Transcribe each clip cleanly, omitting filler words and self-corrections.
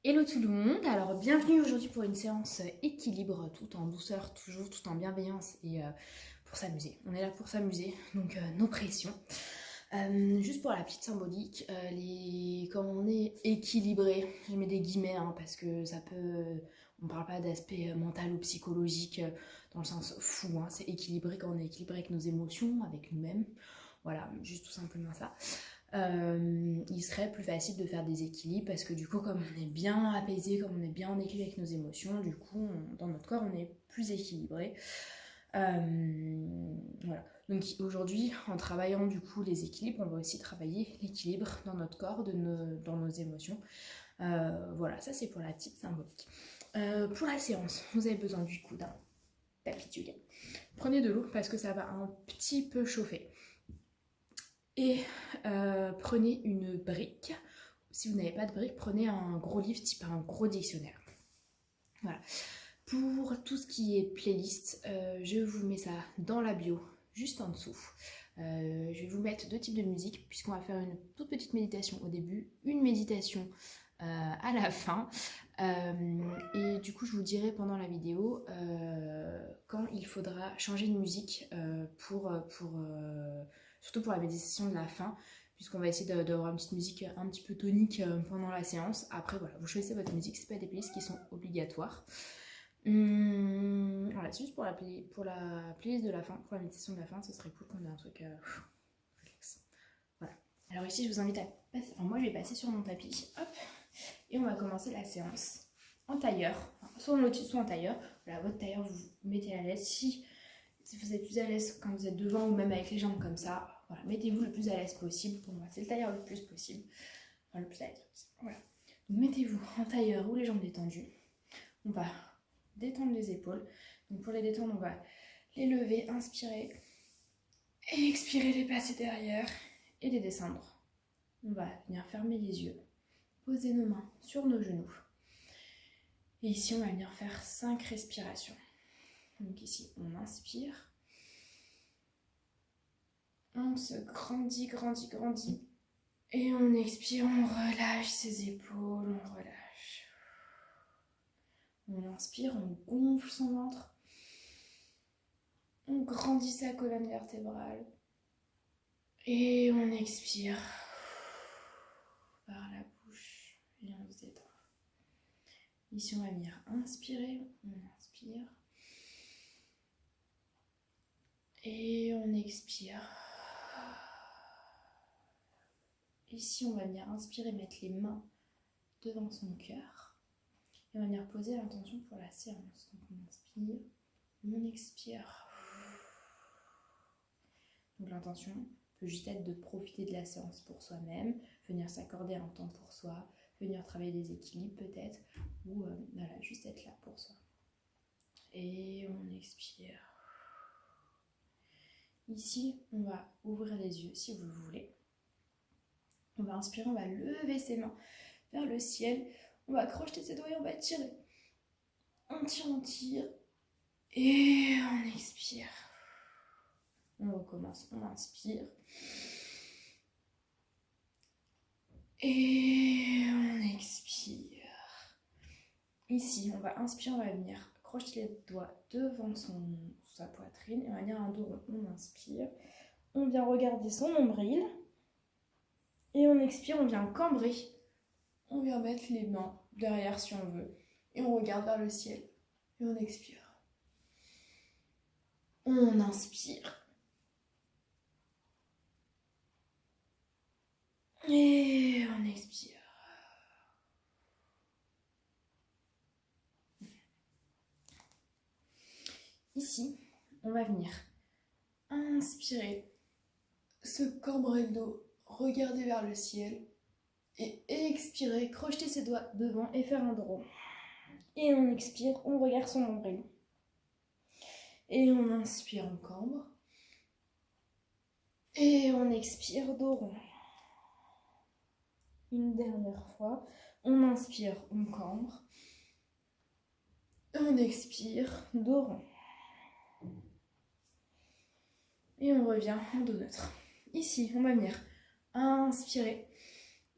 Hello tout le monde, alors bienvenue aujourd'hui pour une séance équilibre, tout en douceur, toujours tout en bienveillance et pour s'amuser. On est là pour s'amuser, donc nos pressions. Juste pour la petite symbolique, quand on est équilibré, je mets des guillemets parce que ça peut... On parle pas d'aspect mental ou psychologique dans le sens fou, c'est équilibré quand on est équilibré avec nos émotions, avec nous-mêmes. Voilà, juste tout simplement ça. Il serait plus facile de faire des équilibres parce que du coup comme on est bien apaisé, comme on est bien en équilibre avec nos émotions, du coup dans notre corps on est plus équilibré. Voilà. Donc aujourd'hui en travaillant du coup les équilibres, on va aussi travailler l'équilibre dans notre corps, dans nos émotions. Voilà, ça c'est pour la petite symbolique. Pour la séance, vous avez besoin du coup d'un tapis de yoga. Prenez de l'eau parce que ça va un petit peu chauffer. Et prenez une brique. Si vous n'avez pas de brique, prenez un gros livre type un gros dictionnaire. Voilà. Pour tout ce qui est playlist, je vous mets ça dans la bio, juste en dessous. Je vais vous mettre deux types de musique, puisqu'on va faire une toute petite méditation au début, une méditation à la fin. Et du coup, je vous dirai pendant la vidéo quand il faudra changer de musique surtout pour la méditation de la fin, puisqu'on va essayer d'avoir une petite musique un petit peu tonique pendant la séance. Après, voilà, vous choisissez votre musique, c'est pas des playlists qui sont obligatoires. Voilà, c'est juste pour la playlist de la fin, pour la méditation de la fin, ce serait cool qu'on ait un truc relax. Voilà. Alors ici, je vous invite à passer. Enfin, moi, je vais passer sur mon tapis, hop, et on va commencer la séance en tailleur, soit en lotus, soit en tailleur. Voilà, votre tailleur, vous vous mettez à l'aise. Si vous êtes plus à l'aise quand vous êtes devant ou même avec les jambes comme ça, voilà, mettez-vous le plus à l'aise possible. Pour moi, c'est le tailleur le plus possible. Enfin, le plus à l'aise possible. Voilà. Donc, mettez-vous en tailleur ou les jambes détendues. On va détendre les épaules. Donc, pour les détendre, on va les lever, inspirer. Et expirer, les passer derrière et les descendre. On va venir fermer les yeux. Poser nos mains sur nos genoux. Et ici, on va venir faire 5 respirations. Donc ici, on inspire. On se grandit. Et on expire, on relâche ses épaules, on relâche. On inspire, on gonfle son ventre. On grandit sa colonne vertébrale. Et on expire par la bouche et on se détend. Ici, on va venir inspirer, on inspire. Et on expire. Ici, on va venir inspirer, mettre les mains devant son cœur. Et on va venir poser l'intention pour la séance. Donc on inspire, on expire. Donc l'intention peut juste être de profiter de la séance pour soi-même, venir s'accorder un temps pour soi, venir travailler des équilibres peut-être, ou voilà, juste être là pour soi. Et on expire. Ici, on va ouvrir les yeux si vous le voulez. On va inspirer, on va lever ses mains vers le ciel. On va crocheter ses doigts et on va tirer. On tire. Et on expire. On recommence, on inspire. Et on expire. Ici, on va inspirer, on va venir crocheter les doigts devant sa poitrine. Et on va venir un dos rond. On inspire. On vient regarder son nombril. Et on expire, on vient cambrer. On vient mettre les mains derrière si on veut. Et on regarde vers le ciel. Et on expire. On inspire. Et on expire. Ici, on va venir inspirer, se cambrer le dos, regarder vers le ciel et expirer, crocheter ses doigts devant et faire un dos rond. Et on expire, on regarde son nombril. Et on inspire, on cambre. Et on expire, dos rond. Une dernière fois, on inspire, on cambre. On expire, dos rond. Et on revient en dos neutre. Ici, on va venir inspirer,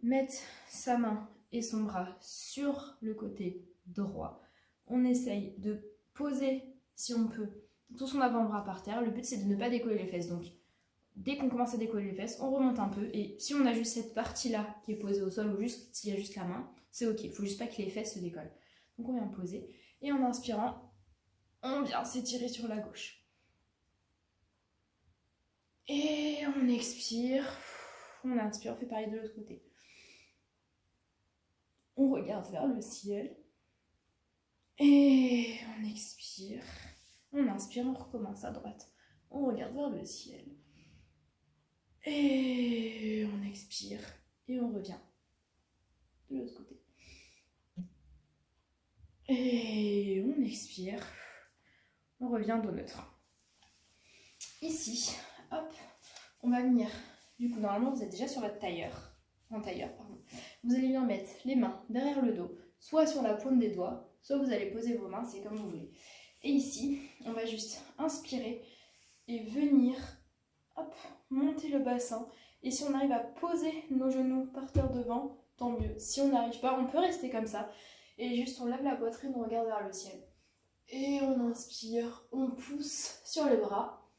mettre sa main et son bras sur le côté droit. On essaye de poser, si on peut, tout son avant-bras par terre. Le but, c'est de ne pas décoller les fesses. Donc, dès qu'on commence à décoller les fesses, on remonte un peu. Et si on a juste cette partie-là qui est posée au sol, ou juste s'il y a juste la main, c'est ok. Il ne faut juste pas que les fesses se décollent. Donc, on vient poser. Et en inspirant, on vient s'étirer sur la gauche. Et on expire. On inspire, on fait pareil de l'autre côté. On regarde vers le ciel. Et on expire. On inspire, on recommence à droite. On regarde vers le ciel. Et on expire. Et on revient de l'autre côté. Et on expire. On revient dos neutre. Ici, hop, on va venir. Du coup, normalement, vous êtes déjà sur votre tailleur. En tailleur, pardon. Vous allez bien mettre les mains derrière le dos, soit sur la pointe des doigts, soit vous allez poser vos mains, c'est comme vous voulez. Et ici, on va juste inspirer et venir, hop, monter le bassin. Et si on arrive à poser nos genoux par terre devant, tant mieux. Si on n'arrive pas, on peut rester comme ça. Et juste, on lève la poitrine, on regarde vers le ciel. Et on inspire, on pousse sur les bras.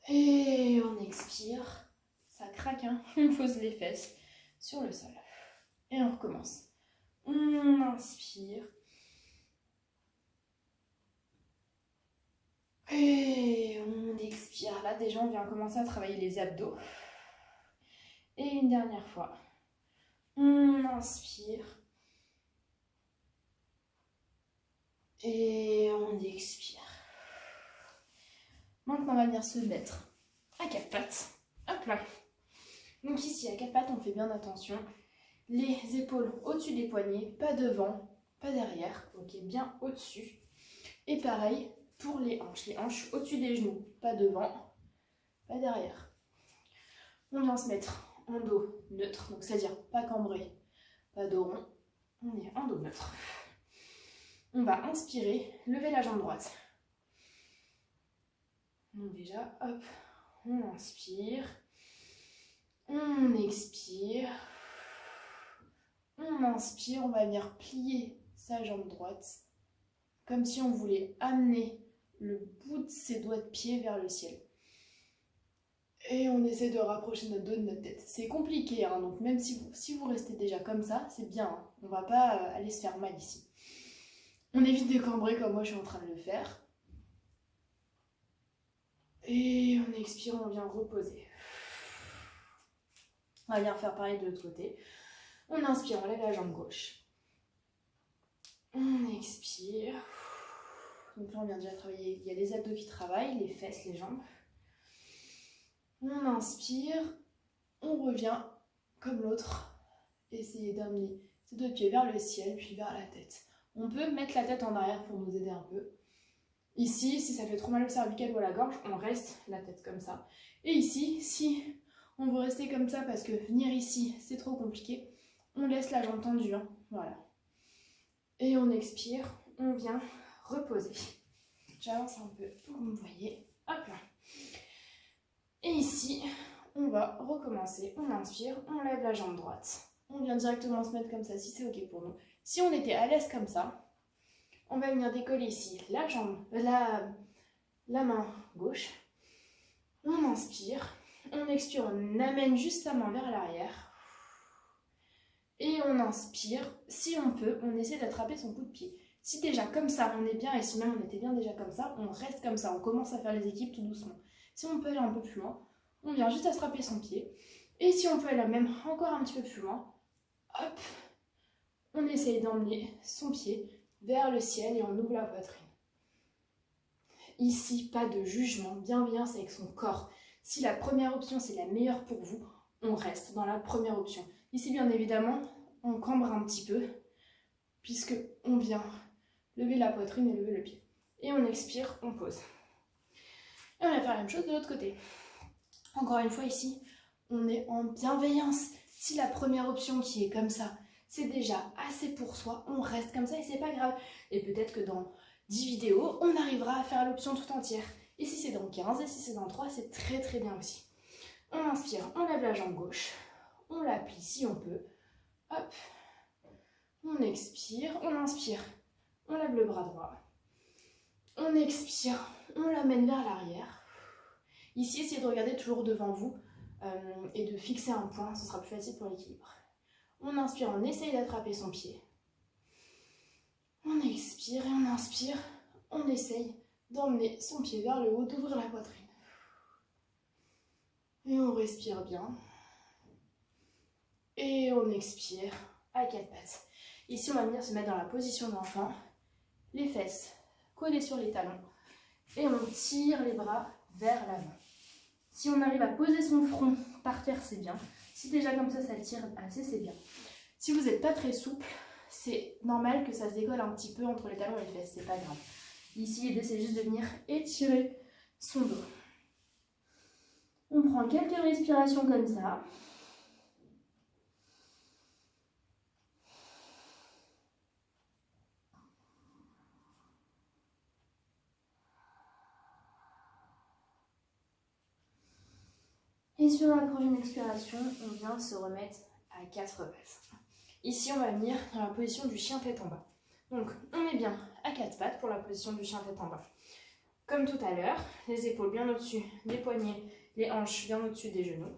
Et on expire. Ça craque, hein. On pose les fesses sur le sol. Et on recommence. On inspire. Et on expire. Là, déjà, on vient commencer à travailler les abdos. Et une dernière fois. On inspire. Et on expire. Maintenant, on va venir se mettre à quatre pattes. Hop là. Donc ici, à quatre pattes, on fait bien attention. Les épaules au-dessus des poignets, pas devant, pas derrière. Ok, bien au-dessus. Et pareil pour les hanches. Les hanches au-dessus des genoux, pas devant, pas derrière. On vient se mettre en dos neutre, donc c'est-à-dire pas cambré, pas dos rond. On est en dos neutre. On va inspirer, lever la jambe droite. Donc déjà, hop, on inspire, on expire, on inspire, on va venir plier sa jambe droite, comme si on voulait amener le bout de ses doigts de pied vers le ciel. Et on essaie de rapprocher notre dos de notre tête. C'est compliqué, hein, donc même si vous restez déjà comme ça, c'est bien. Hein, on va pas aller se faire mal ici. On évite de cambrer comme moi je suis en train de le faire. Et on expire, on vient reposer. On va bien faire pareil de l'autre côté. On inspire, on lève la jambe gauche. On expire. Donc là, on vient déjà travailler. Il y a les abdos qui travaillent, les fesses, les jambes. On inspire. On revient comme l'autre. Essayez d'amener ses deux pieds vers le ciel, puis vers la tête. On peut mettre la tête en arrière pour nous aider un peu. Ici, si ça fait trop mal au cervical ou à la gorge, on reste la tête comme ça. Et ici, si on veut rester comme ça parce que venir ici, c'est trop compliqué, on laisse la jambe tendue. Hein. Voilà. Et on expire, on vient reposer. J'avance un peu pour que vous me voyez. Hop là. Et ici, on va recommencer. On inspire, on lève la jambe droite. On vient directement se mettre comme ça si c'est ok pour nous. Si on était à l'aise comme ça, on va venir décoller ici la jambe, la main gauche. On inspire, on expire, on amène juste sa main vers l'arrière. Et on inspire. Si on peut, on essaie d'attraper son coup de pied. Si déjà comme ça, on est bien, et si même on était bien déjà comme ça, on reste comme ça. On commence à faire les équipes tout doucement. Si on peut aller un peu plus loin, on vient juste attraper son pied. Et si on peut aller même encore un petit peu plus loin, hop, on essaye d'emmener son pied vers le ciel et on ouvre la poitrine. Ici, pas de jugement, bienveillance avec son corps. Si la première option, c'est la meilleure pour vous, on reste dans la première option. Ici, bien évidemment, on cambre un petit peu, puisque on vient lever la poitrine et lever le pied. Et on expire, on pose. Et on va faire la même chose de l'autre côté. Encore une fois, ici, on est en bienveillance. Si la première option qui est comme ça, c'est déjà assez pour soi, on reste comme ça et c'est pas grave. Et peut-être que dans 10 vidéos, on arrivera à faire l'option tout entière. Et si c'est dans 15, et si c'est dans 3, c'est très très bien aussi. On inspire, on lève la jambe gauche. on la plie si on peut. Hop, on expire, on inspire, on lève le bras droit. On expire, on l'amène vers l'arrière. Ici, essayez de regarder toujours devant vous et de fixer un point, ce sera plus facile pour l'équilibre. On inspire, on essaye d'attraper son pied. On expire et on inspire, on essaye d'emmener son pied vers le haut, d'ouvrir la poitrine. Et on respire bien. Et on expire à quatre pattes. Ici, on va venir se mettre dans la position de l'enfant. Les fesses collées sur les talons. Et on tire les bras vers l'avant. Si on arrive à poser son front par terre, c'est bien. Si déjà comme ça tire assez, c'est bien. Si vous n'êtes pas très souple, c'est normal que ça se décolle un petit peu entre les talons et les fesses, c'est pas grave. Ici, l'idée, c'est juste de venir étirer son dos. On prend quelques respirations comme ça. Et sur la prochaine expiration, on vient se remettre à quatre pattes. Ici, on va venir dans la position du chien tête en bas. Donc, on est bien à quatre pattes pour la position du chien tête en bas. Comme tout à l'heure, les épaules bien au-dessus des poignets, les hanches bien au-dessus des genoux.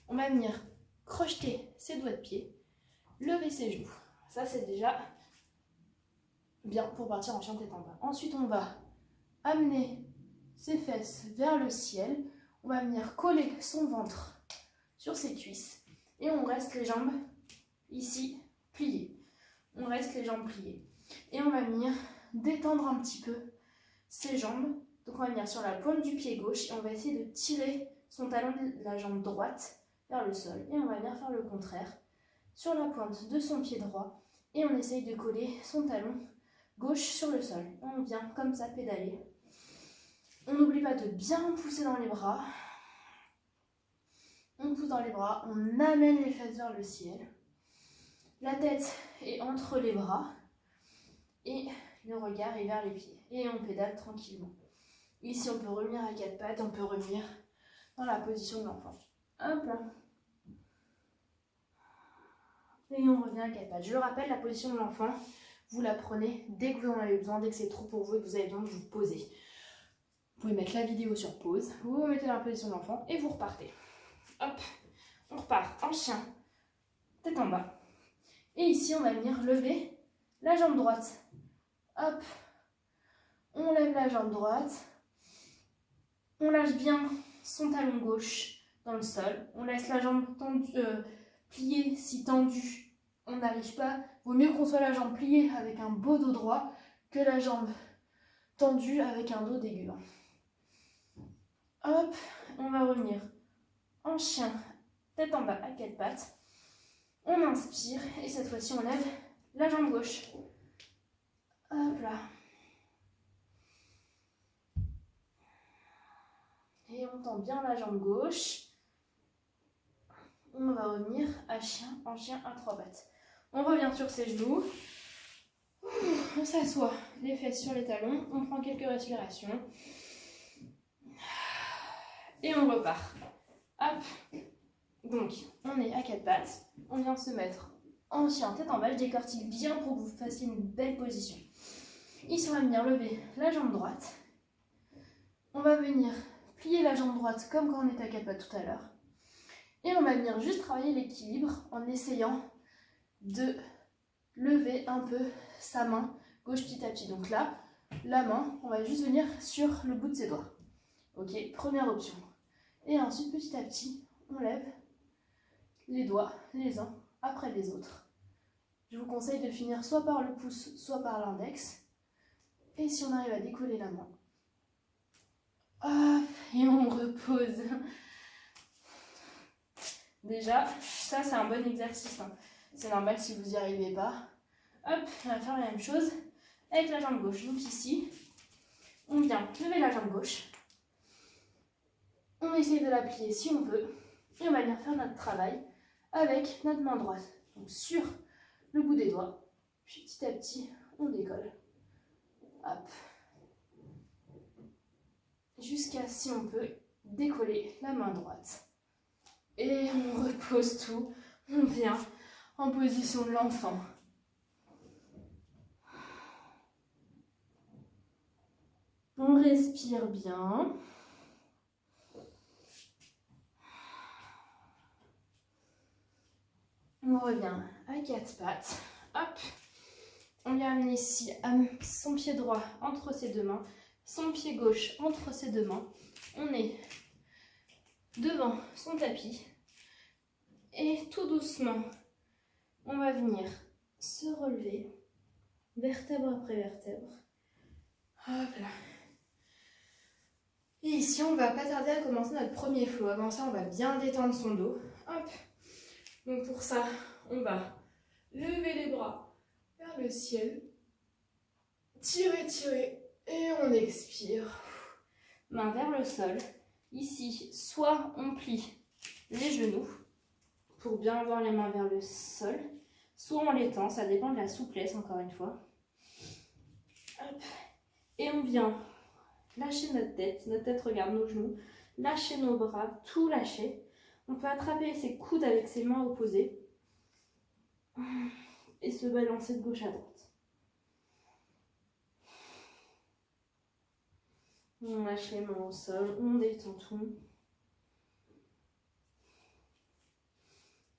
On va venir crocheter ses doigts de pied, lever ses genoux. Ça, c'est déjà bien pour partir en chien tête en bas. Ensuite, on va amener ses fesses vers le ciel. On va venir coller son ventre sur ses cuisses. Et on reste les jambes ici pliées. On reste les jambes pliées. Et on va venir détendre un petit peu ses jambes. Donc on va venir sur la pointe du pied gauche et on va essayer de tirer son talon de la jambe droite vers le sol. Et on va venir faire le contraire sur la pointe de son pied droit. Et on essaye de coller son talon gauche sur le sol. On vient comme ça pédaler. On n'oublie pas de bien pousser dans les bras. On pousse dans les bras, on amène les fesses vers le ciel. La tête est entre les bras et le regard est vers les pieds. Et on pédale tranquillement. Ici, on peut revenir à quatre pattes, on peut revenir dans la position de l'enfant. Hop là. Et on revient à quatre pattes. Je le rappelle, la position de l'enfant, vous la prenez dès que vous en avez besoin, dès que c'est trop pour vous et que vous avez besoin de vous poser. Vous pouvez mettre la vidéo sur pause, vous vous mettez dans la position de l'enfant et vous repartez. Hop, on repart en chien, tête en bas. Et ici, on va venir lever la jambe droite. Hop, on lève la jambe droite. On lâche bien son talon gauche dans le sol. On laisse la jambe tendue, pliée si tendue. On n'arrive pas. Vaut mieux qu'on soit la jambe pliée avec un beau dos droit que la jambe tendue avec un dos dégueu. Hop, on va revenir en chien, tête en bas à quatre pattes. On inspire et cette fois-ci on lève la jambe gauche. Hop là. Et on tend bien la jambe gauche. On va revenir en chien à trois pattes. On revient sur ses genoux. On s'assoit, les fesses sur les talons. On prend quelques respirations. Et on repart. Hop. Donc, on est à quatre pattes. On vient se mettre en chien tête en bas. Je décortique bien pour que vous fassiez une belle position. Ici, on va venir lever la jambe droite. On va venir plier la jambe droite comme quand on était à quatre pattes tout à l'heure. Et on va venir juste travailler l'équilibre en essayant de lever un peu sa main gauche petit à petit. Donc là, la main, on va juste venir sur le bout de ses doigts. Ok, première option. Et ensuite, petit à petit, on lève les doigts les uns après les autres. Je vous conseille de finir soit par le pouce, soit par l'index. Et si on arrive à décoller la main, hop, et on repose. Déjà, ça c'est un bon exercice. C'est normal si vous n'y arrivez pas. Hop, on va faire la même chose avec la jambe gauche. Donc ici, on vient lever la jambe gauche. On essaye de la plier si on peut. Et on va venir faire notre travail avec notre main droite. Donc sur le bout des doigts. Puis petit à petit, on décolle. Hop. Jusqu'à, si on peut, décoller la main droite. Et on repose tout. On vient en position de l'enfant. On respire bien. On revient à quatre pattes. Hop. On lui amène ici son pied droit entre ses deux mains, son pied gauche entre ses deux mains. On est devant son tapis. Et tout doucement, on va venir se relever, vertèbre après vertèbre. Hop là. Et ici, on va pas tarder à commencer notre premier flow. Avant ça, on va bien détendre son dos. Hop. Donc pour ça, on va lever les bras vers le ciel. Tirer, tirer. Et on expire. Main vers le sol. Ici, soit on plie les genoux pour bien avoir les mains vers le sol, soit on les tend, ça dépend de la souplesse encore une fois. Hop. Et on vient lâcher notre tête regarde nos genoux, lâcher nos bras, tout lâcher. On peut attraper ses coudes avec ses mains opposées et se balancer de gauche à droite. On lâche les mains au sol, on détend tout.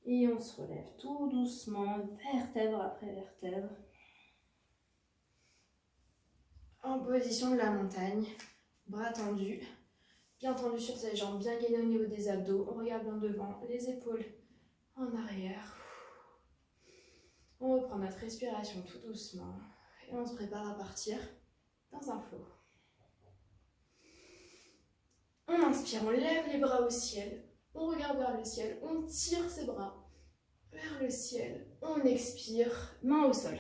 Et on se relève tout doucement, vertèbre après vertèbre. En position de la montagne, bras tendus, bien tendus sur ses jambes, bien gainés au niveau des abdos. On regarde bien devant, les épaules en arrière. On reprend notre respiration tout doucement et on se prépare à partir dans un flow. On inspire, on lève les bras au ciel, on regarde vers le ciel, on tire ses bras vers le ciel, on expire, main au sol.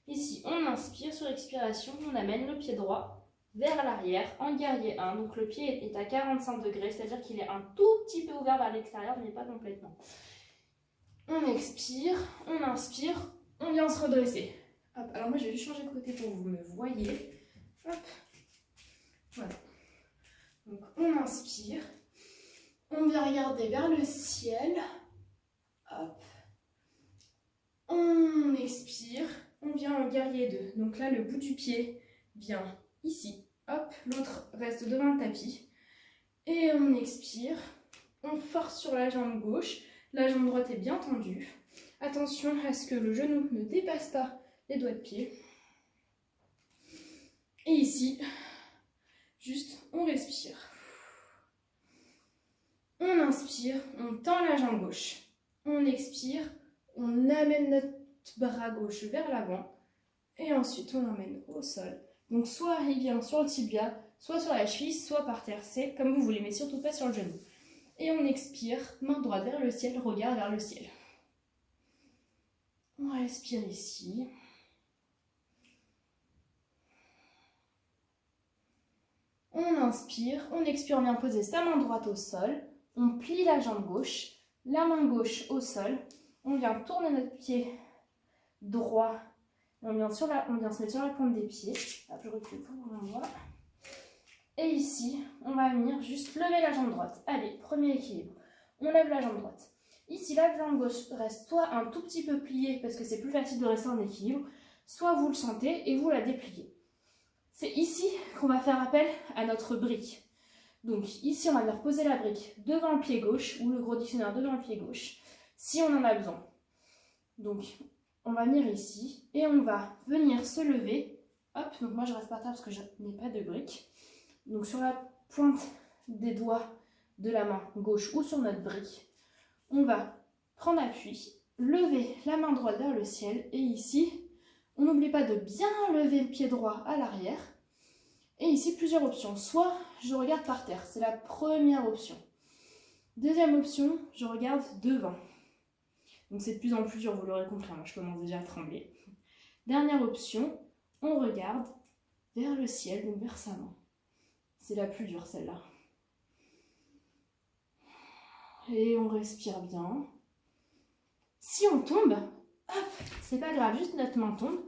Ici, on inspire, sur expiration, on amène le pied droit vers l'arrière en guerrier 1. Donc le pied est à 45 degrés, c'est-à-dire qu'il est un tout petit peu ouvert vers l'extérieur, mais pas complètement. On expire, on inspire, on vient se redresser. Hop, alors moi je vais juste changer de côté pour que vous me voyez. Hop, voilà. Donc on inspire, on vient regarder vers le ciel. Hop, on expire. On vient en guerrier 2. Donc là, le bout du pied vient ici. Hop, l'autre reste devant le tapis. Et on expire. On force sur la jambe gauche. La jambe droite est bien tendue. Attention à ce que le genou ne dépasse pas les doigts de pied. Et ici, juste, on respire. On inspire, on tend la jambe gauche. On expire, on amène notre bras gauche vers l'avant et ensuite on l'emmène au sol. Donc soit il vient sur le tibia, soit sur la cheville, soit par terre, c'est comme vous voulez, mais surtout pas sur le genou. Et on expire, main droite vers le ciel, regard vers le ciel. On respire ici. On inspire, on expire, on vient poser sa main droite au sol, on plie la jambe gauche, la main gauche au sol, on vient tourner notre pied droit, et on vient se mettre sur la pointe des pieds. Hop, je recule pour qu'on voit. Et ici, on va venir juste lever la jambe droite. Allez, premier équilibre. On lève la jambe droite. Ici, la jambe gauche reste soit un tout petit peu pliée, parce que c'est plus facile de rester en équilibre, soit vous le sentez et vous la dépliez. C'est ici qu'on va faire appel à notre brique. Donc ici, on va venir poser la brique devant le pied gauche, ou le gros dictionnaire devant le pied gauche, si on en a besoin. Donc, on va venir ici et on va venir se lever. Hop, donc moi je reste par terre parce que je n'ai pas de brique. Donc sur la pointe des doigts de la main gauche ou sur notre brique, on va prendre appui, lever la main droite vers le ciel et ici, on n'oublie pas de bien lever le pied droit à l'arrière. Et ici, plusieurs options. Soit je regarde par terre, c'est la première option. Deuxième option, je regarde devant. Donc c'est de plus en plus dur, vous l'aurez compris, moi je commence déjà à trembler. Dernière option, on regarde vers le ciel, donc vers sa main. C'est la plus dure celle-là. Et on respire bien. Si on tombe, hop, c'est pas grave, juste notre main tombe.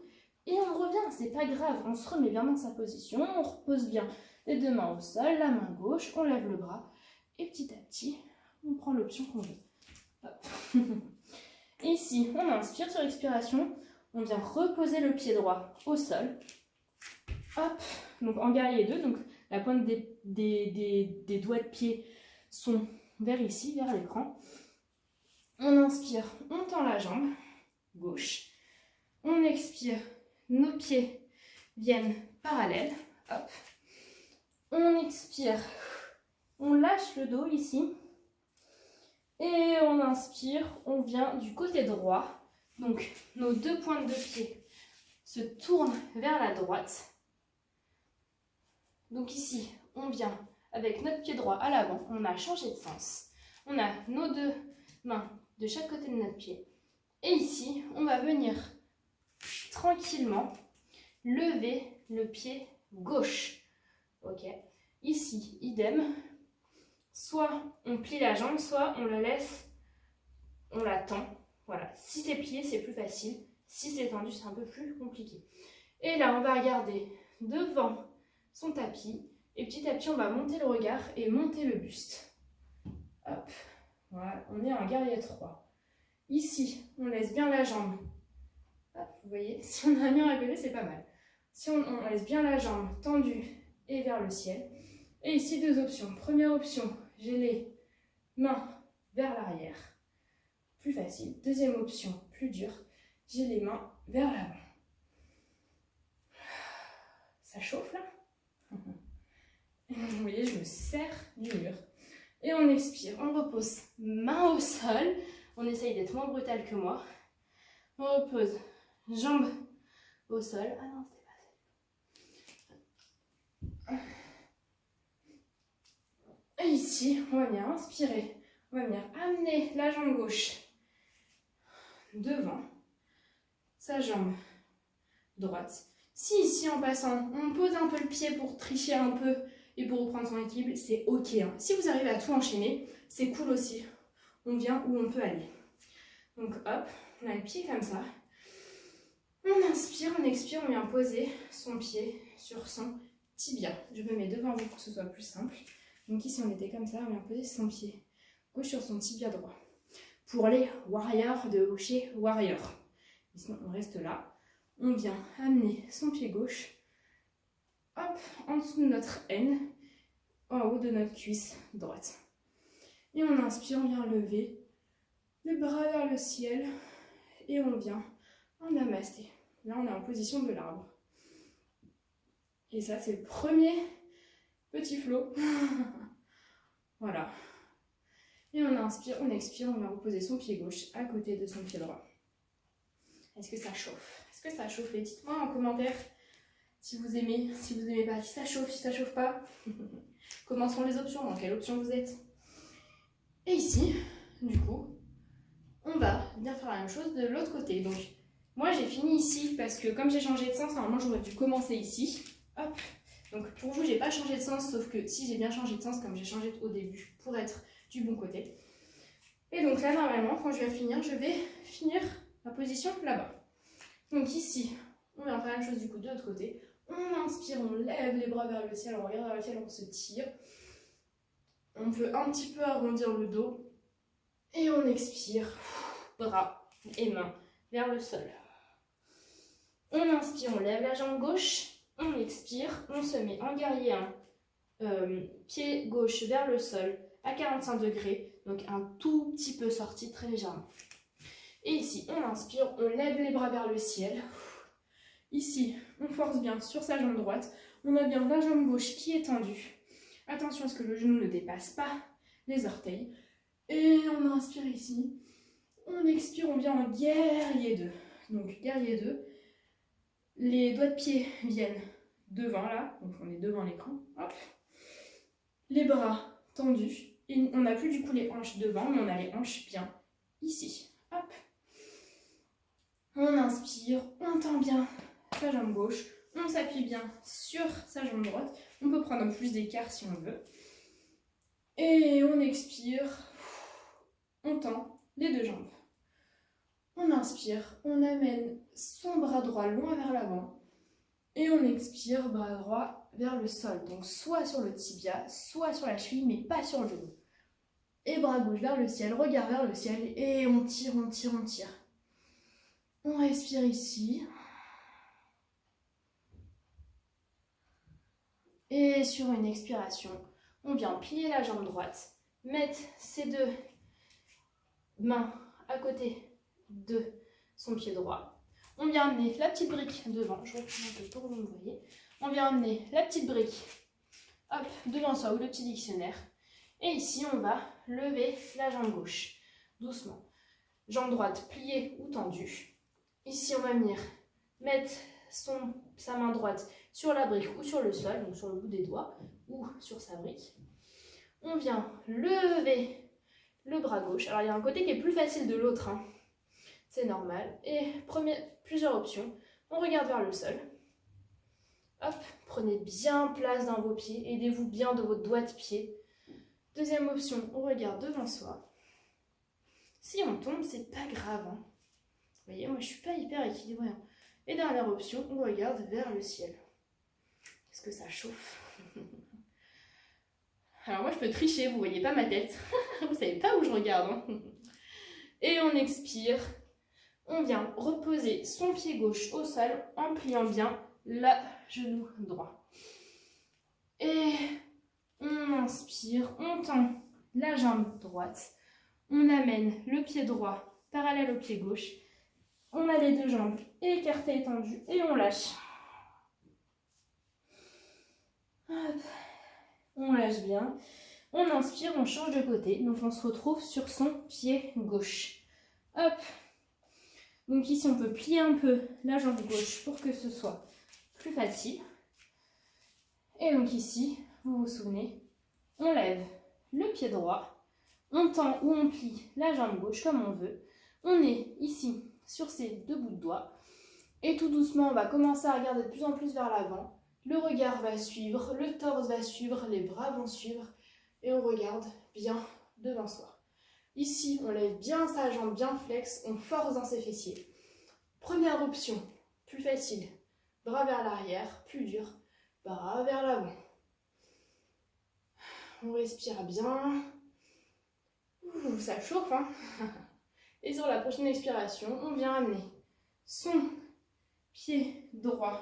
Et on revient, c'est pas grave, on se remet bien dans sa position, on repose bien les deux mains au sol, la main gauche, on lève le bras. Et petit à petit, on prend l'option qu'on veut. Hop. Ici, on inspire sur expiration, on vient reposer le pied droit au sol. Hop, donc en guerrier 2, donc la pointe des doigts de pied sont vers ici, vers l'écran. On inspire, on tend la jambe gauche. On expire, nos pieds viennent parallèles. Hop. On expire, on lâche le dos ici. Et on inspire, on vient du côté droit. Donc nos deux pointes de pied se tournent vers la droite. Donc ici, on vient avec notre pied droit à l'avant. On a changé de sens. On a nos deux mains de chaque côté de notre pied. Et ici, on va venir tranquillement lever le pied gauche. Ok. Ici, idem. Soit on plie la jambe, soit on la laisse, on la tend. Voilà. Si c'est plié, c'est plus facile. Si c'est tendu, c'est un peu plus compliqué. Et là, on va regarder devant son tapis. Et petit à petit, on va monter le regard et monter le buste. Hop. Voilà. On est en guerrier 3. Ici, on laisse bien la jambe. Hop, vous voyez, si on a bien répété, c'est pas mal. Si on laisse bien la jambe tendue et vers le ciel. Et ici, deux options. Première option, j'ai les mains vers l'arrière. Plus facile. Deuxième option, plus dure. J'ai les mains vers l'avant. Ça chauffe là? Vous voyez, je me serre du mur. Et on expire, on repose main au sol. On essaye d'être moins brutal que moi. On repose jambes au sol. Ah non, c'était pas ça. Et ici, on va venir inspirer. On va venir amener la jambe gauche devant sa jambe droite. Si ici, en passant, on pose un peu le pied pour tricher un peu et pour reprendre son équilibre, c'est ok. Hein. Si vous arrivez à tout enchaîner, c'est cool aussi. On vient où on peut aller. Donc hop, on a le pied comme ça. On inspire, on expire, on vient poser son pied sur son tibia. Je me mets devant vous pour que ce soit plus simple. Donc ici, on était comme ça, on vient poser son pied gauche sur son tibia droit. Pour les warriors de chez Warrior. Et sinon, on reste là. On vient amener son pied gauche, hop, en dessous de notre N, en haut de notre cuisse droite. Et on inspire, on vient lever les bras vers le ciel et on vient en namasté. Là, on est en position de l'arbre. Et ça, c'est le premier petit flow. Voilà. Et on inspire, on expire, on va reposer son pied gauche à côté de son pied droit. Est-ce que ça chauffe? Est-ce que ça chauffe? Dites-moi en commentaire si vous aimez pas, si ça chauffe pas. Comment sont les options? Dans quelle option vous êtes? Et ici, du coup, on va bien faire la même chose de l'autre côté. Donc, moi j'ai fini ici parce que comme j'ai changé de sens, normalement j'aurais dû commencer ici. Hop. Donc pour vous, j'ai pas changé de sens, sauf que si j'ai bien changé de sens comme j'ai changé au début pour être du bon côté. Et donc là, normalement, quand je vais finir, ma position là-bas. Donc ici, on vient faire la même chose du coup de l'autre côté. On inspire, on lève les bras vers le ciel, on regarde vers le ciel, on se tire. On peut un petit peu arrondir le dos. Et on expire, bras et mains vers le sol. On inspire, on lève la jambe gauche. On expire, on se met en guerrier 1. Pied gauche vers le sol à 45 degrés. Donc un tout petit peu sorti, très légèrement. Et ici, on inspire, on lève les bras vers le ciel. Ici, on force bien sur sa jambe droite. On a bien la jambe gauche qui est tendue. Attention à ce que le genou ne dépasse pas les orteils. Et on inspire ici. On expire, on vient en guerrier 2. Donc guerrier 2. Les doigts de pied viennent devant là. Donc on est devant l'écran. Hop. Les bras tendus. Et on n'a plus du coup les hanches devant, mais on a les hanches bien ici. Hop. On inspire, on tend bien sa jambe gauche, on s'appuie bien sur sa jambe droite. On peut prendre un peu plus d'écart si on veut. Et on expire, on tend les deux jambes. On inspire, on amène son bras droit loin vers l'avant. Et on expire, bras droit vers le sol. Donc soit sur le tibia, soit sur la cheville, mais pas sur le genou. Et bras gauche vers le ciel, regard vers le ciel. Et on tire, on tire, on tire. On respire ici. Et sur une expiration, on vient plier la jambe droite. Mettre ses deux mains à côté de son pied droit. On vient amener la petite brique devant. Je reprends un peu pour que vous me voyez. On vient amener la petite brique hop, devant soi ou le petit dictionnaire. Et ici, on va lever la jambe gauche, doucement. Jambe droite pliée ou tendue. Ici, on va venir mettre sa main droite sur la brique ou sur le sol, donc sur le bout des doigts ou sur sa brique. On vient lever le bras gauche. Alors, il y a un côté qui est plus facile de l'autre, hein. C'est normal. Et plusieurs options. On regarde vers le sol. Hop, prenez bien place dans vos pieds. Aidez-vous bien de votre doigt de pied. Deuxième option, on regarde devant soi. Si on tombe, c'est pas grave, hein. Vous voyez, moi je suis pas hyper équilibrée, hein. Et dernière option, on regarde vers le ciel. Est-ce que ça chauffe? Alors moi je peux tricher, vous voyez pas ma tête. Vous savez pas où je regarde, hein. Et on expire. On vient reposer son pied gauche au sol en pliant bien le genou droit. Et on inspire, on tend la jambe droite. On amène le pied droit parallèle au pied gauche. On a les deux jambes écartées, étendues et on lâche. Hop. On lâche bien. On inspire, on change de côté. Donc on se retrouve sur son pied gauche. Hop. Donc ici on peut plier un peu la jambe gauche pour que ce soit plus facile. Et donc ici, vous vous souvenez, on lève le pied droit. On tend ou on plie la jambe gauche comme on veut. On est ici sur ces deux bouts de doigts. Et tout doucement, on va commencer à regarder de plus en plus vers l'avant. Le regard va suivre, le torse va suivre, les bras vont suivre. Et on regarde bien devant soi. Ici, on lève bien sa jambe, bien flex, on force dans ses fessiers. Première option, plus facile. Bras vers l'arrière, plus dur. Bras vers l'avant. On respire bien. Ouh, ça chauffe, hein. Et sur la prochaine expiration, on vient amener son pied droit,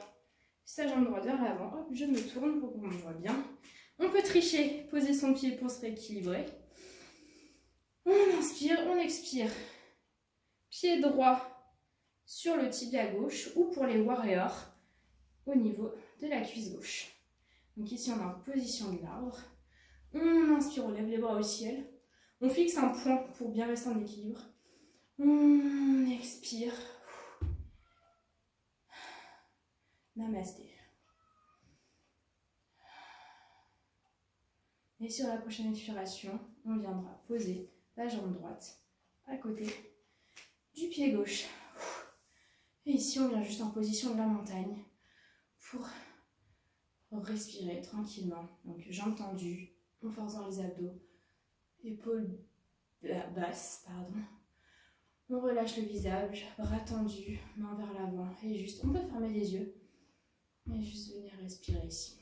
sa jambe droite vers l'avant. Hop, je me tourne pour qu'on me voit bien. On peut tricher, poser son pied pour se rééquilibrer. On inspire, on expire. Pied droit sur le tibia gauche ou pour les warriors au niveau de la cuisse gauche. Donc ici, on est en position de l'arbre. On inspire, on lève les bras au ciel. On fixe un point pour bien rester en équilibre. On expire. Namasté. Et sur la prochaine expiration, on viendra poser la jambe droite à côté du pied gauche. Et ici, on vient juste en position de la montagne pour respirer tranquillement. Donc, jambes tendues, on force dans les abdos, épaules basses, pardon. On relâche le visage, bras tendus, main vers l'avant. Et juste, on peut fermer les yeux. Et juste venir respirer ici.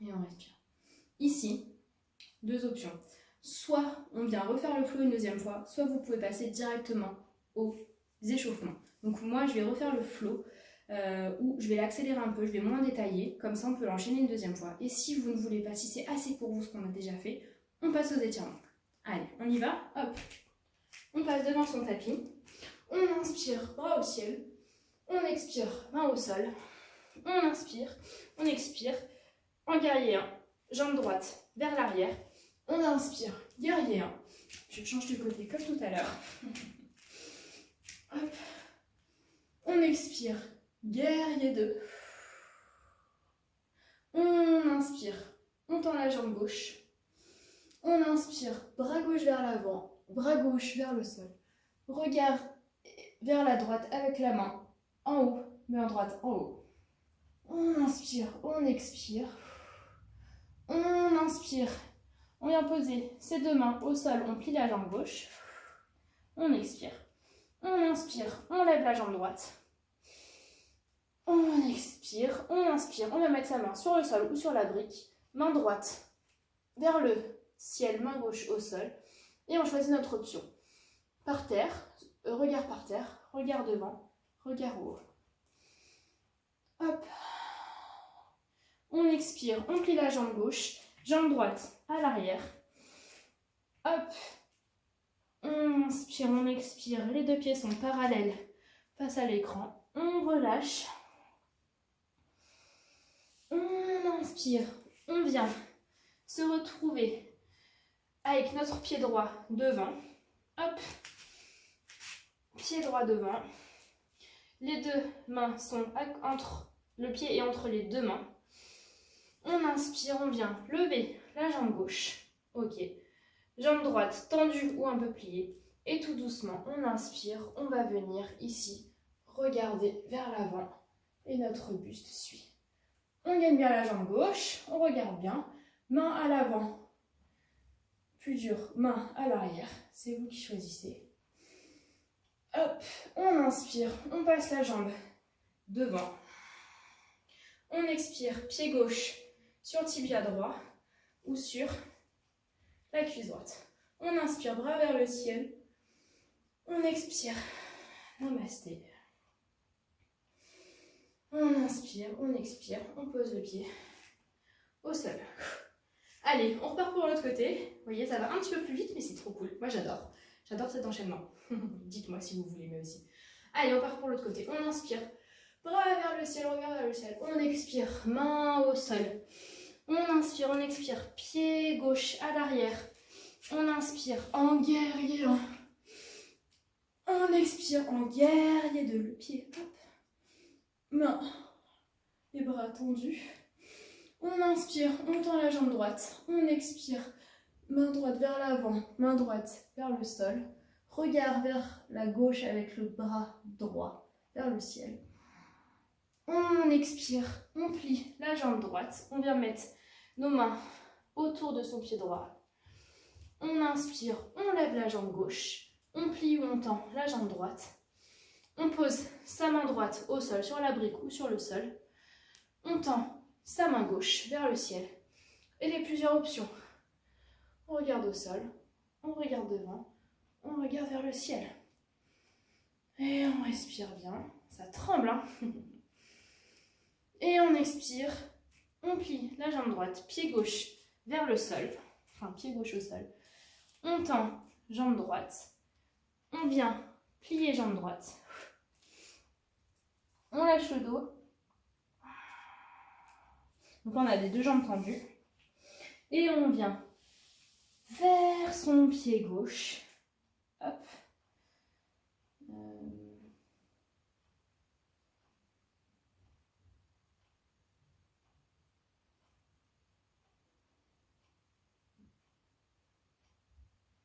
Et on respire. Ici, deux options. Soit on vient refaire le flow une deuxième fois, soit vous pouvez passer directement aux échauffements. Donc moi, je vais refaire le flow, ou je vais l'accélérer un peu, je vais moins détailler, comme ça on peut l'enchaîner une deuxième fois. Et si vous ne voulez pas, si c'est assez pour vous ce qu'on a déjà fait, on passe aux étirements. Allez, on y va, hop. On passe devant son tapis, on inspire, bras au ciel, on expire, main au sol, on inspire, on expire, en guerrier 1, jambe droite vers l'arrière, on inspire, guerrier 1, je change de côté comme tout à l'heure, hop, on expire, guerrier 2, on inspire, on tend la jambe gauche, on inspire, bras gauche vers l'avant, bras gauche vers le sol, regard vers la droite avec la main en haut, main droite en haut. On inspire, on expire. On inspire. On vient poser ses deux mains au sol, on plie la jambe gauche. On expire. On inspire, on lève la jambe droite. On expire, on inspire. On va mettre sa main sur le sol ou sur la brique. Main droite vers le ciel, main gauche au sol. Et on choisit notre option. Par terre, regard par terre, regard devant, regard haut. Hop. On expire, on plie la jambe gauche, jambe droite à l'arrière. Hop. On inspire, on expire. Les deux pieds sont parallèles face à l'écran. On relâche. On inspire. On vient se retrouver avec notre pied droit devant. Hop. Pied droit devant. Les deux mains sont entre le pied et entre les deux mains. On inspire, on vient lever la jambe gauche. Ok. Jambe droite tendue ou un peu pliée. Et tout doucement, on inspire, on va venir ici, regarder vers l'avant. Et notre buste suit. On gagne bien la jambe gauche, on regarde bien. Main à l'avant. Plus dur, main à l'arrière. C'est vous qui choisissez. Hop, on inspire, on passe la jambe devant. On expire, pied gauche sur le tibia droit ou sur la cuisse droite. On inspire, bras vers le ciel. On expire, namasté. On inspire, on expire, on pose le pied au sol. Allez, on repart pour l'autre côté. Vous voyez, ça va un petit peu plus vite, mais c'est trop cool. Moi, j'adore. J'adore cet enchaînement. Dites-moi si vous voulez, mais aussi. Allez, on part pour l'autre côté. On inspire, bras vers le ciel, regard vers le ciel. On expire, main au sol. On inspire, on expire, pied gauche à l'arrière. On inspire en guerrier 1. On expire en guerrier 2. Le pied, hop. Main, les bras tendus. On inspire, on tend la jambe droite. On expire, main droite vers l'avant, main droite vers le sol. Regard vers la gauche avec le bras droit vers le ciel. On expire, on plie la jambe droite. On vient mettre nos mains autour de son pied droit. On inspire, on lève la jambe gauche. On plie ou on tend la jambe droite. On pose sa main droite au sol, sur la brique ou sur le sol. On tend sa main gauche vers le ciel. Et les plusieurs options. On regarde au sol, on regarde devant, on regarde vers le ciel. Et on respire bien. Ça tremble, hein. Et on expire. On plie la jambe droite, pied gauche vers le sol. Enfin, pied gauche au sol. On tend jambe droite. On vient plier jambe droite. On lâche le dos. Donc on a les deux jambes tendues. Et on vient vers son pied gauche. Hop.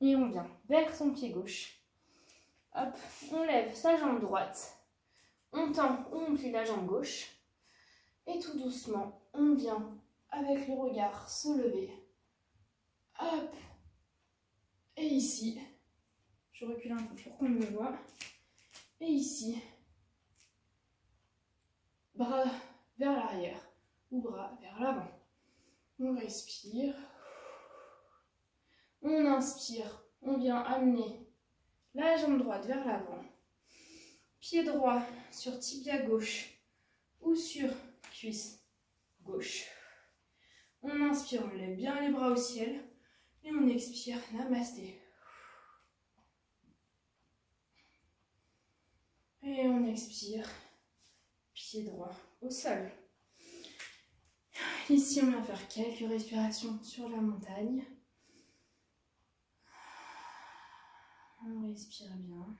Et on vient vers son pied gauche. Hop. On lève sa jambe droite. On tend ou on plie la jambe gauche. Et tout doucement, on vient avec le regard se lever. Hop. Et ici, je recule un peu pour qu'on me voit. Et ici, bras vers l'arrière ou bras vers l'avant. On respire. On inspire. On vient amener la jambe droite vers l'avant. Pied droit sur tibia gauche ou sur cuisse gauche. On inspire, on lève bien les bras au ciel. Et on expire, namasté. Et on expire, pied droit au sol. Ici, on va faire quelques respirations sur la montagne. On respire bien.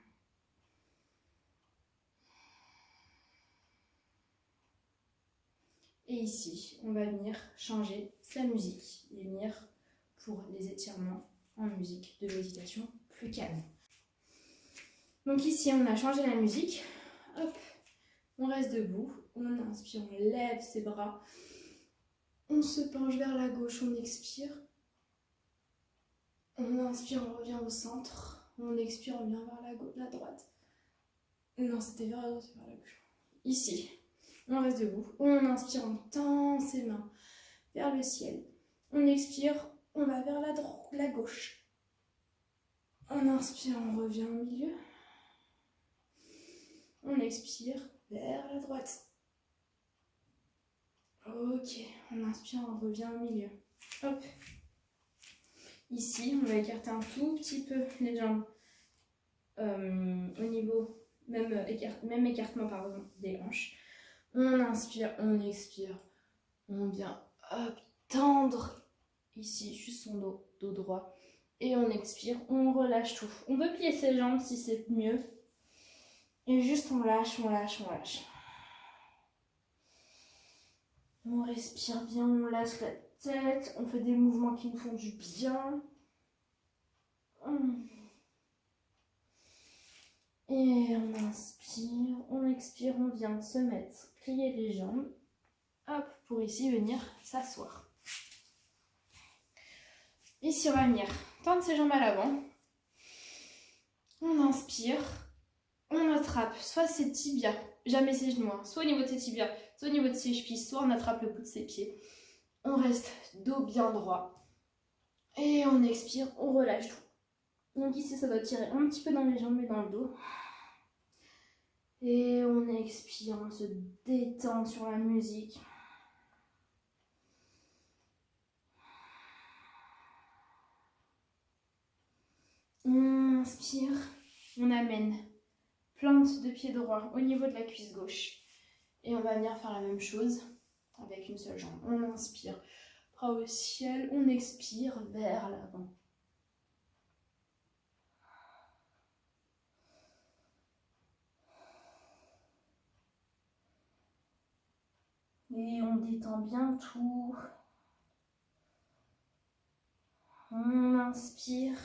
Et ici, on va venir changer sa musique et venir pour les étirements en musique de méditation plus calme. Donc ici, on a changé la musique. Hop, on reste debout. On inspire, on lève ses bras. On se penche vers la gauche, on expire. On inspire, on revient au centre. On expire, on vient vers la droite. Non, c'était vers la droite, c'est vers la gauche. Ici, on reste debout. On inspire, on tend ses mains vers le ciel. On expire, on va vers la gauche. On inspire, on revient au milieu. On expire vers la droite. Ok, on inspire, on revient au milieu. Hop. Ici, on va écarter un tout petit peu les jambes au niveau, même écartement pardon, des hanches. On inspire, on expire. On vient hop, tendre ici, juste son dos droit. Et on expire, on relâche tout. On peut plier ses jambes si c'est mieux. Et juste on lâche, on lâche, on lâche. On respire bien, on lâche la tête. On fait des mouvements qui nous font du bien. Et on inspire, on expire, on vient se mettre, plier les jambes. Hop, pour ici venir s'asseoir. Ici, on va venir tendre ses jambes à l'avant. On inspire. On attrape soit ses tibias, jamais ses genoux, hein, soit au niveau de ses tibias, soit au niveau de ses chevilles, soit on attrape le bout de ses pieds. On reste dos bien droit. Et on expire, on relâche tout. Donc ici, ça doit tirer un petit peu dans les jambes et dans le dos. Et on expire, on se détend sur la musique. On inspire, on amène plante de pied droit au niveau de la cuisse gauche. Et on va venir faire la même chose avec une seule jambe. On inspire, bras au ciel, on expire vers l'avant. Et on détend bien tout. On inspire,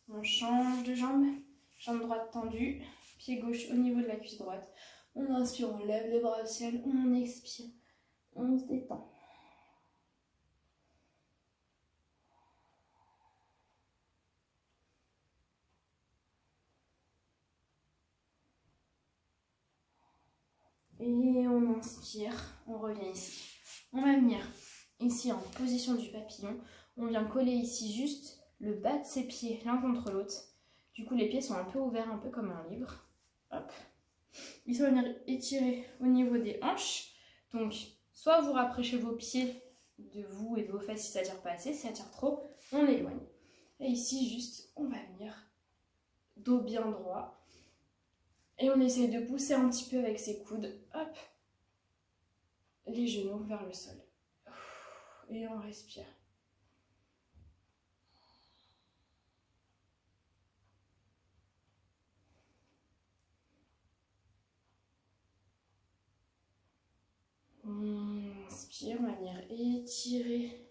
on change de jambe. Jambe droite tendue, pied gauche au niveau de la cuisse droite. On inspire, on lève les bras au ciel, on expire, on se détend. Et on inspire, on revient ici. On va venir ici en position du papillon. On vient coller ici juste le bas de ses pieds l'un contre l'autre. Du coup, les pieds sont un peu ouverts, un peu comme un livre. Hop. Ici, on va venir étirer au niveau des hanches. Donc, soit vous rapprochez vos pieds de vous et de vos fesses si ça tire pas assez. Si ça tire trop, on éloigne. Et ici, juste, on va venir dos bien droit. Et on essaie de pousser un petit peu avec ses coudes. Hop. Les genoux vers le sol. Et on respire. On inspire, on va venir étirer.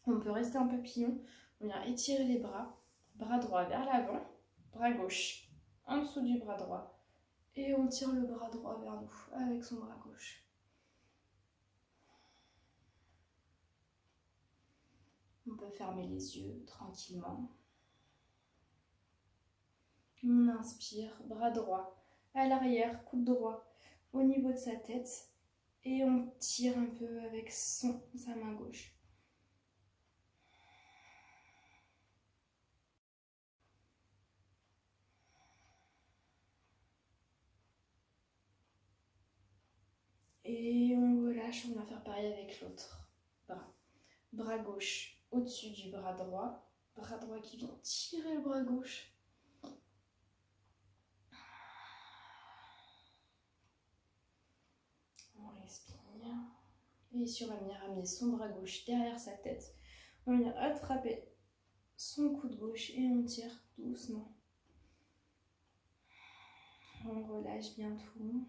On peut rester en papillon. On vient étirer les bras. Bras droit vers l'avant. Bras gauche en dessous du bras droit. Et on tire le bras droit vers nous avec son bras gauche. On peut fermer les yeux tranquillement. On inspire, bras droit à l'arrière, coude droit au niveau de sa tête. Et on tire un peu avec sa main gauche. Et on relâche, on va faire pareil avec l'autre bras. Bras gauche au-dessus du bras droit qui vient tirer le bras gauche. On respire. Et ici, on va venir amener son bras gauche derrière sa tête. On va venir attraper son coude gauche et on tire doucement. On relâche bien tout.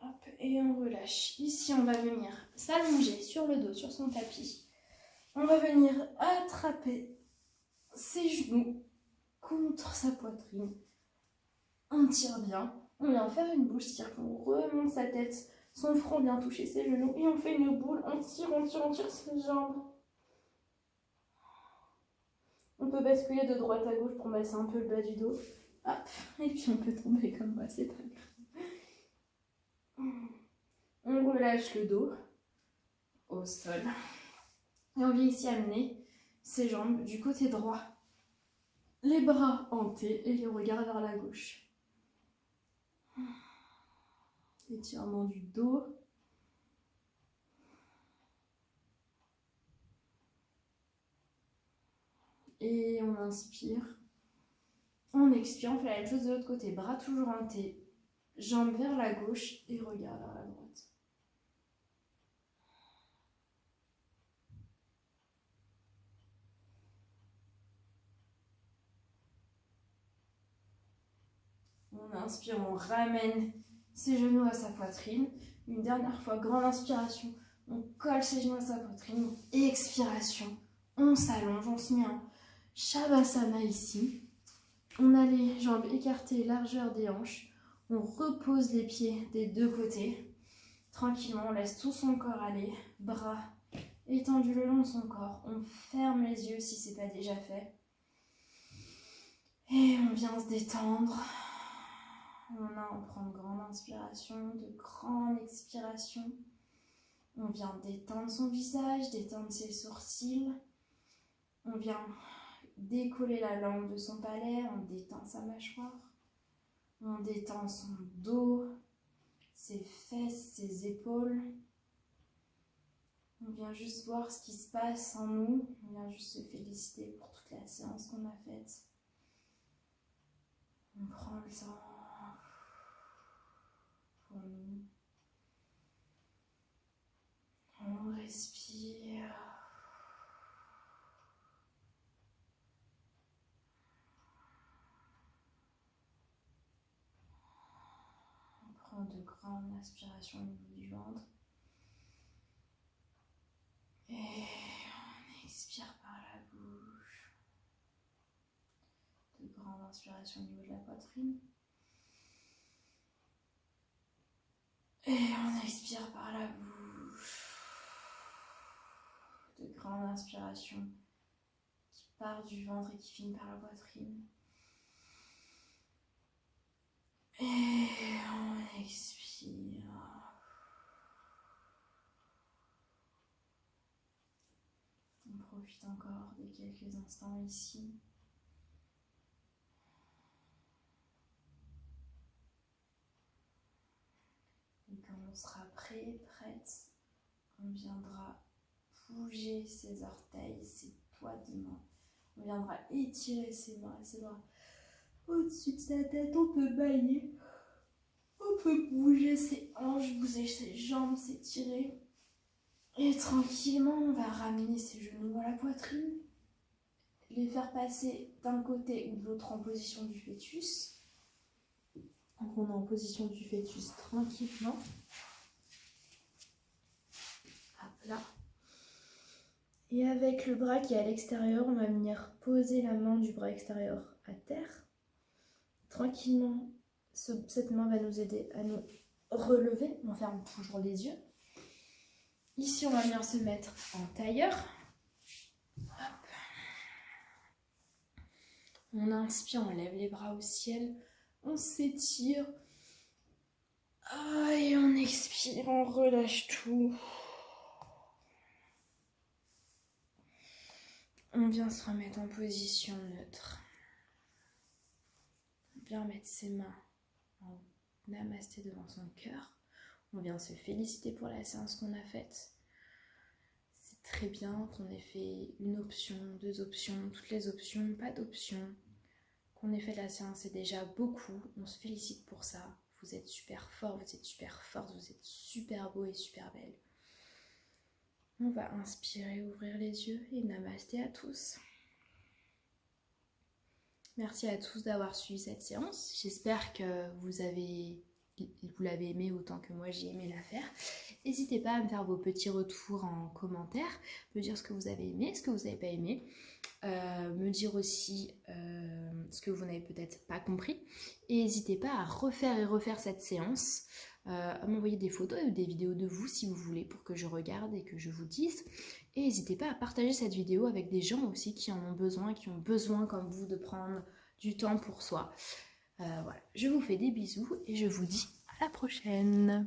Hop, et on relâche. Ici, on va venir s'allonger sur le dos, sur son tapis. On va venir attraper ses genoux contre sa poitrine. On tire bien. On vient faire une bouche circle. On remonte sa tête son front vient toucher ses genoux et on fait une boule, on tire ses jambes. On peut basculer de droite à gauche pour masser un peu le bas du dos. Hop, et puis on peut tomber comme moi, c'est pas grave. On relâche le dos au sol. Et on vient ici amener ses jambes du côté droit. Les bras en T et les regards vers la gauche. Étirement du dos. Et on inspire. On expire, on fait la même chose de l'autre côté. Bras toujours en T. Jambes vers la gauche et regard vers la droite. On inspire, on ramène ses genoux à sa poitrine. Une dernière fois, grande inspiration. On colle ses genoux à sa poitrine. Expiration. On s'allonge, on se met en Shavasana ici. On a les jambes écartées, largeur des hanches. On repose les pieds des deux côtés. Tranquillement, on laisse tout son corps aller. Bras étendus le long de son corps. On ferme les yeux si ce n'est pas déjà fait. Et on vient se détendre. On prend de grandes inspirations, de grandes expirations. On vient détendre son visage, détendre ses sourcils. On vient décoller la langue de son palais, on détend sa mâchoire. On détend son dos, ses fesses, ses épaules. On vient juste voir ce qui se passe en nous. On vient juste se féliciter pour toute la séance qu'on a faite. On prend le temps pour nous. On respire. On prend de grandes aspirations au niveau du ventre. Et on expire par la bouche. De grandes inspirations au niveau de la poitrine. Et on expire par la bouche. De grandes inspirations qui partent du ventre et qui finissent par la poitrine. Et on expire. On profite encore de quelques instants ici. Et quand on sera prêt, prête, on viendra bouger ses orteils, ses doigts de main. On viendra étirer ses bras au-dessus de sa tête. On peut bailler, on peut bouger ses hanches, bouger ses jambes, s'étirer. Et tranquillement, on va ramener ses genoux à la poitrine, les faire passer d'un côté ou de l'autre en position du fœtus. Donc on est en position du fœtus tranquillement. Hop là. Et avec le bras qui est à l'extérieur, on va venir poser la main du bras extérieur à terre. Tranquillement, cette main va nous aider à nous relever. On ferme toujours les yeux. Ici, on va venir se mettre en tailleur. Hop. On inspire, on lève les bras au ciel. On s'étire. Et on expire, on relâche tout. On vient se remettre en position neutre. On vient mettre ses mains en namasté devant son cœur. On vient se féliciter pour la séance qu'on a faite. C'est très bien qu'on ait fait une option, 2 options, toutes les options, pas d'options. Qu'on ait fait la séance, c'est déjà beaucoup. On se félicite pour ça. Vous êtes super fort, vous êtes super forte, vous êtes super beau et super belle. On va inspirer, ouvrir les yeux et namasté à tous. Merci à tous d'avoir suivi cette séance. J'espère que vous l'avez aimé autant que moi j'ai aimé la faire. N'hésitez pas à me faire vos petits retours en commentaire, me dire ce que vous avez aimé, ce que vous n'avez pas aimé, me dire aussi ce que vous n'avez peut-être pas compris. Et n'hésitez pas à refaire cette séance à m'envoyer des photos ou des vidéos de vous si vous voulez pour que je regarde et que je vous dise. Et n'hésitez pas à partager cette vidéo avec des gens aussi qui en ont besoin, qui ont besoin comme vous de prendre du temps pour soi. Voilà, je vous fais des bisous et je vous dis à la prochaine.